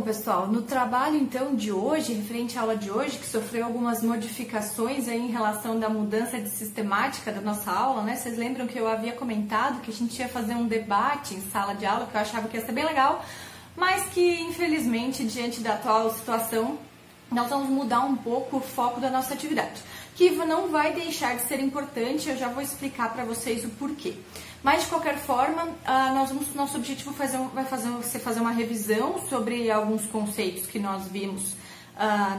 Bom, pessoal, no trabalho então de hoje, referente à aula de hoje, que sofreu algumas modificações aí em relação da mudança de sistemática da nossa aula, né? Vocês lembram que eu havia comentado que a gente ia fazer um debate em sala de aula, que eu achava que ia ser bem legal, mas que infelizmente, diante da atual situação, nós vamos mudar um pouco o foco da nossa atividade, que não vai deixar de ser importante, eu já vou explicar para vocês o porquê. Mas, de qualquer forma, nosso objetivo vai ser fazer uma revisão sobre alguns conceitos que nós vimos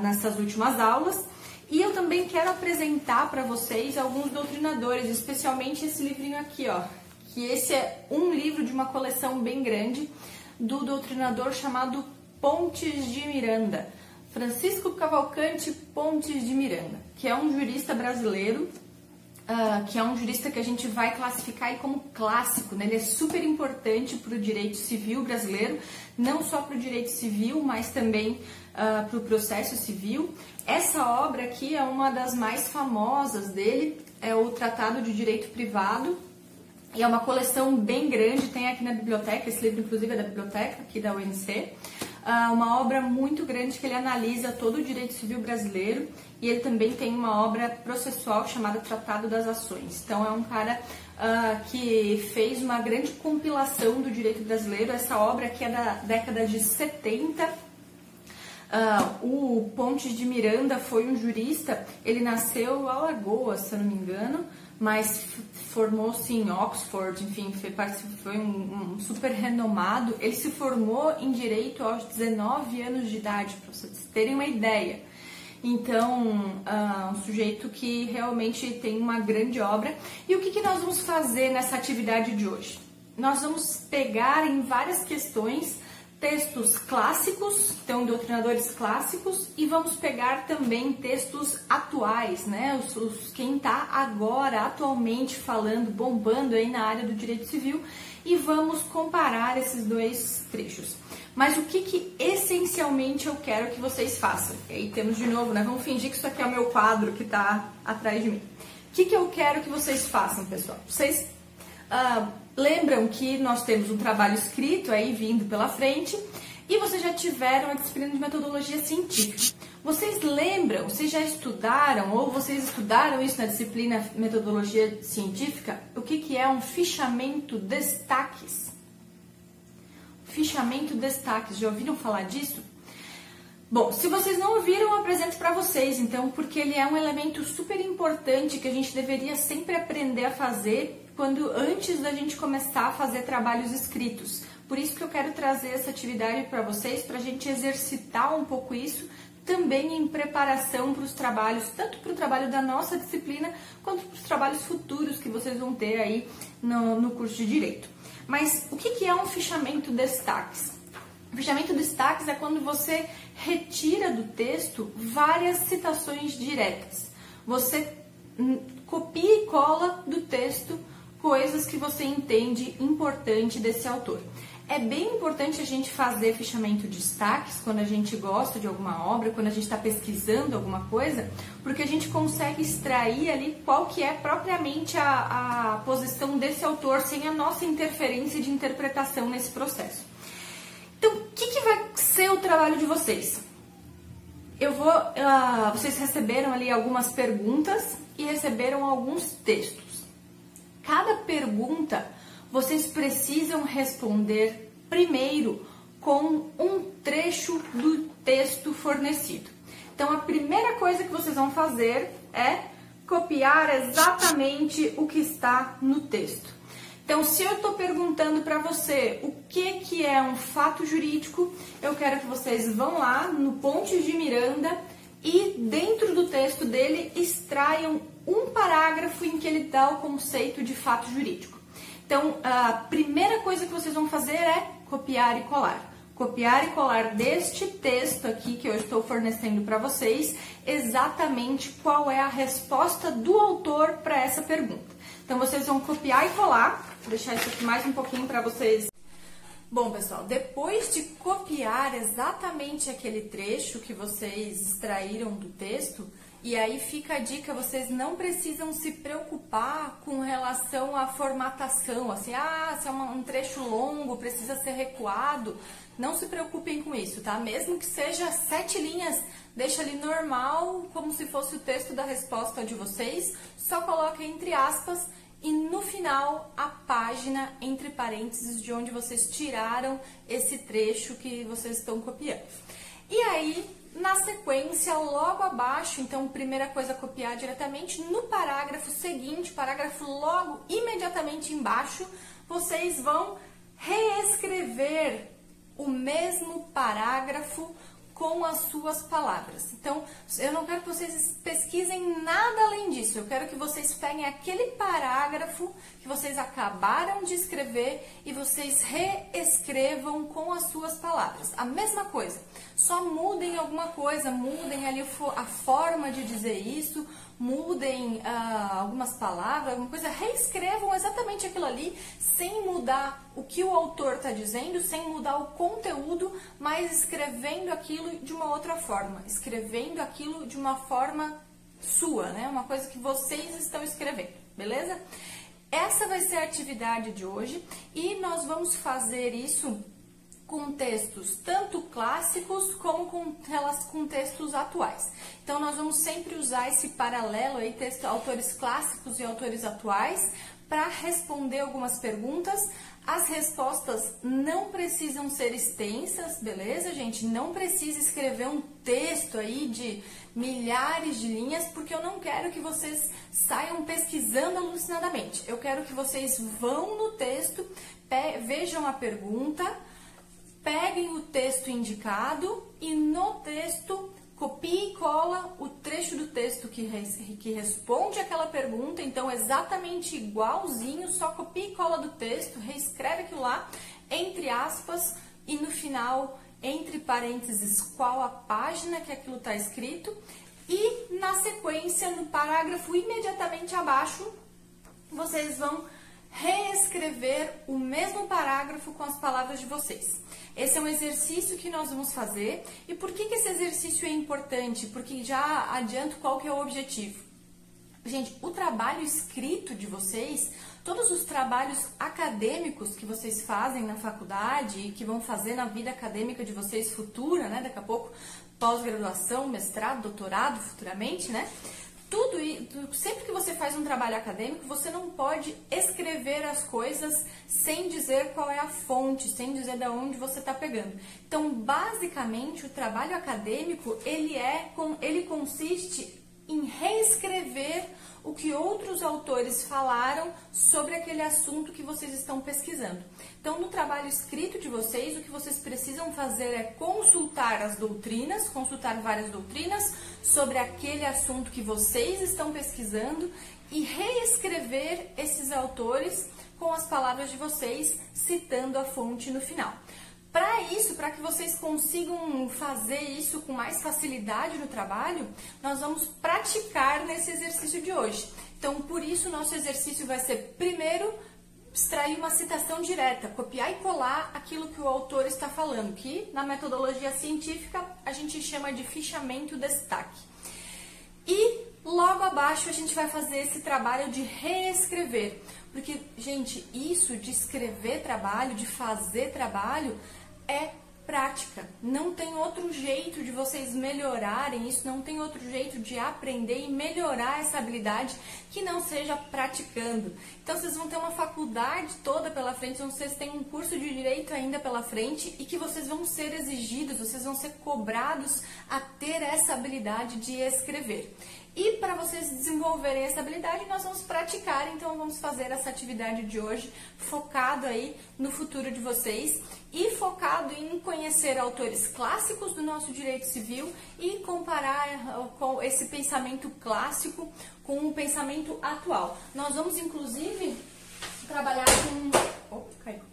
nessas últimas aulas. E eu também quero apresentar para vocês alguns doutrinadores, especialmente esse livrinho aqui, ó, que esse é um livro de uma coleção bem grande do doutrinador chamado Pontes de Miranda, Francisco Cavalcante Pontes de Miranda, que é um jurista brasileiro, que é um jurista que a gente vai classificar aí como clássico, né? Ele é super importante para o direito civil brasileiro, não só para o direito civil, mas também para o processo civil. Essa obra aqui é uma das mais famosas dele, é o Tratado de Direito Privado, e é uma coleção bem grande, tem aqui na biblioteca, esse livro inclusive é da biblioteca aqui da UNC, uma obra muito grande que ele analisa todo o direito civil brasileiro, e ele também tem uma obra processual chamada Tratado das Ações. Então é um cara que fez uma grande compilação do direito brasileiro. Essa obra aqui é da década de 70. O Pontes de Miranda foi um jurista, ele nasceu em Alagoas, se eu não me engano, mas formou-se em Oxford, enfim, foi um super renomado. Ele se formou em Direito aos 19 anos de idade, para vocês terem uma ideia. Então, um sujeito que realmente tem uma grande obra. E o que nós vamos fazer nessa atividade de hoje? Nós vamos pegar em várias questões textos clássicos, então doutrinadores clássicos, e vamos pegar também textos atuais, né? Quem está agora, atualmente falando, bombando aí na área do direito civil, e vamos comparar esses dois trechos. Mas o que essencialmente eu quero que vocês façam? E aí temos de novo, né? Vamos fingir que isso aqui é o meu quadro que está atrás de mim. O que eu quero que vocês façam, pessoal? Vocês lembram que nós temos um trabalho escrito aí vindo pela frente e vocês já tiveram a disciplina de metodologia científica. Vocês lembram, vocês já estudaram ou vocês estudaram isso na disciplina metodologia científica? O que é um fichamento destaques? Fichamento destaques, já ouviram falar disso? Bom, se vocês não ouviram, eu apresento para vocês, então, porque ele é um elemento super importante que a gente deveria sempre aprender a fazer antes da gente começar a fazer trabalhos escritos. Por isso que eu quero trazer essa atividade para vocês, para a gente exercitar um pouco isso, também em preparação para os trabalhos, tanto para o trabalho da nossa disciplina, quanto para os trabalhos futuros que vocês vão ter aí no curso de Direito. Mas o que é um fichamento destaques? O fichamento destaques é quando você retira do texto várias citações diretas. Você copia e cola do texto coisas que você entende importante desse autor. É bem importante a gente fazer fichamento de destaques quando a gente gosta de alguma obra, quando a gente está pesquisando alguma coisa, porque a gente consegue extrair ali qual que é propriamente a posição desse autor sem a nossa interferência de interpretação nesse processo. Então, o que vai ser o trabalho de vocês? Vocês receberam ali algumas perguntas e receberam alguns textos. Cada pergunta vocês precisam responder primeiro com um trecho do texto fornecido. Então, a primeira coisa que vocês vão fazer é copiar exatamente o que está no texto. Então, se eu estou perguntando para você o que é um fato jurídico, eu quero que vocês vão lá no Pontes de Miranda e dentro do texto dele extraiam um parágrafo em que ele dá o conceito de fato jurídico. Então, a primeira coisa que vocês vão fazer é copiar e colar. Copiar e colar deste texto aqui que eu estou fornecendo para vocês exatamente qual é a resposta do autor para essa pergunta. Então, vocês vão copiar e colar. Vou deixar isso aqui mais um pouquinho para vocês. Bom, pessoal, depois de copiar exatamente aquele trecho que vocês extraíram do texto, E aí fica a dica, vocês não precisam se preocupar com relação à formatação, assim, se é um trecho longo, precisa ser recuado, não se preocupem com isso, tá? Mesmo que seja 7 linhas, deixa ali normal, como se fosse o texto da resposta de vocês, só coloca entre aspas e no final a página entre parênteses de onde vocês tiraram esse trecho que vocês estão copiando. E aí, na sequência, logo abaixo, então, primeira coisa, copiar diretamente, no parágrafo seguinte, parágrafo logo imediatamente embaixo, vocês vão reescrever o mesmo parágrafo com as suas palavras. Então, eu não quero que vocês pesquisem nada além disso, eu quero que vocês peguem aquele parágrafo que vocês acabaram de escrever e vocês reescrevam com as suas palavras. A mesma coisa, só mudem alguma coisa, mudem ali a forma de dizer isso, mudem algumas palavras, alguma coisa, reescrevam exatamente aquilo ali, sem mudar o que o autor está dizendo, sem mudar o conteúdo, mas escrevendo aquilo de uma outra forma, escrevendo aquilo de uma forma sua, né? Uma coisa que vocês estão escrevendo, beleza? Essa vai ser a atividade de hoje e nós vamos fazer isso com textos tanto clássicos como com textos atuais. Então, nós vamos sempre usar esse paralelo aí, autores clássicos e autores atuais, para responder algumas perguntas. As respostas não precisam ser extensas, beleza, gente? Não precisa escrever um texto aí de milhares de linhas, porque eu não quero que vocês saiam pesquisando alucinadamente. Eu quero que vocês vão no texto, vejam a pergunta, peguem o texto indicado e no texto copie e cola o trecho do texto que responde aquela pergunta, então exatamente igualzinho, só copia e cola do texto, reescreve aquilo lá, entre aspas, e no final, entre parênteses, qual a página que aquilo está escrito, e na sequência, no parágrafo imediatamente abaixo, vocês vão reescrever o mesmo parágrafo com as palavras de vocês. Esse é um exercício que nós vamos fazer. E por que esse exercício é importante? Porque já adianto qual que é o objetivo. Gente, o trabalho escrito de vocês, todos os trabalhos acadêmicos que vocês fazem na faculdade e que vão fazer na vida acadêmica de vocês futura, né? Daqui a pouco, pós-graduação, mestrado, doutorado, futuramente, né? Sempre que você faz um trabalho acadêmico, você não pode escrever as coisas sem dizer qual é a fonte, sem dizer de onde você está pegando. Então, basicamente, o trabalho acadêmico, ele consiste em reescrever o que outros autores falaram sobre aquele assunto que vocês estão pesquisando. Então, no trabalho escrito de vocês, o que vocês precisam fazer é consultar as doutrinas, consultar várias doutrinas sobre aquele assunto que vocês estão pesquisando e reescrever esses autores com as palavras de vocês, citando a fonte no final. Para isso, para que vocês consigam fazer isso com mais facilidade no trabalho, nós vamos praticar nesse exercício de hoje. Então, por isso, nosso exercício vai ser, primeiro, extrair uma citação direta, copiar e colar aquilo que o autor está falando, que na metodologia científica a gente chama de fichamento destaque. E logo abaixo a gente vai fazer esse trabalho de reescrever, porque, gente, isso de escrever trabalho, de fazer trabalho, é prática. Não tem outro jeito de vocês melhorarem isso, não tem outro jeito de aprender e melhorar essa habilidade que não seja praticando. Então, vocês vão ter uma faculdade toda pela frente, vocês têm um curso de direito ainda pela frente e que vocês vão ser exigidos, vocês vão ser cobrados a ter essa habilidade de escrever. E para vocês desenvolverem essa habilidade, nós vamos praticar, então vamos fazer essa atividade de hoje focado aí no futuro de vocês e focado em conhecer autores clássicos do nosso direito civil e comparar com esse pensamento clássico com o pensamento atual. Nós vamos, inclusive, trabalhar com...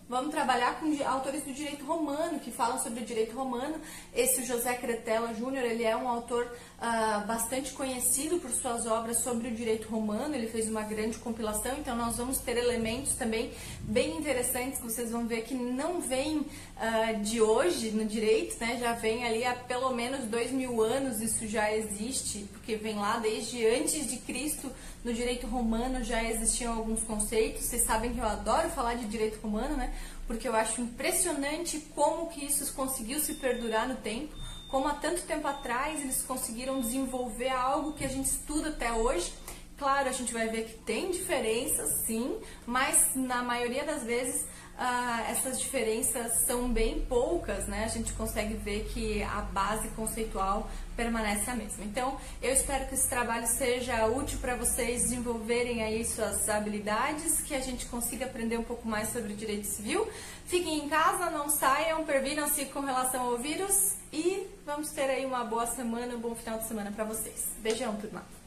vamos trabalhar com autores do direito romano, que falam sobre o direito romano. Esse José Cretella Júnior, ele é um autor bastante conhecido por suas obras sobre o direito romano, ele fez uma grande compilação, então nós vamos ter elementos também bem interessantes, que vocês vão ver que não vem de hoje no direito, né? Já vem ali há pelo menos 2000 anos, isso já existe, porque vem lá desde antes de Cristo. No direito romano já existiam alguns conceitos. Vocês sabem que eu adoro falar de direito romano, né? Porque eu acho impressionante como que isso conseguiu se perdurar no tempo, como há tanto tempo atrás eles conseguiram desenvolver algo que a gente estuda até hoje. Claro, a gente vai ver que tem diferenças, sim, mas na maioria das vezes essas diferenças são bem poucas, né? A gente consegue ver que a base conceitual permanece a mesma. Então, eu espero que esse trabalho seja útil para vocês desenvolverem aí suas habilidades, que a gente consiga aprender um pouco mais sobre o direito civil. Fiquem em casa, não saiam, previnam-se com relação ao vírus e vamos ter aí uma boa semana, um bom final de semana para vocês. Beijão, turma!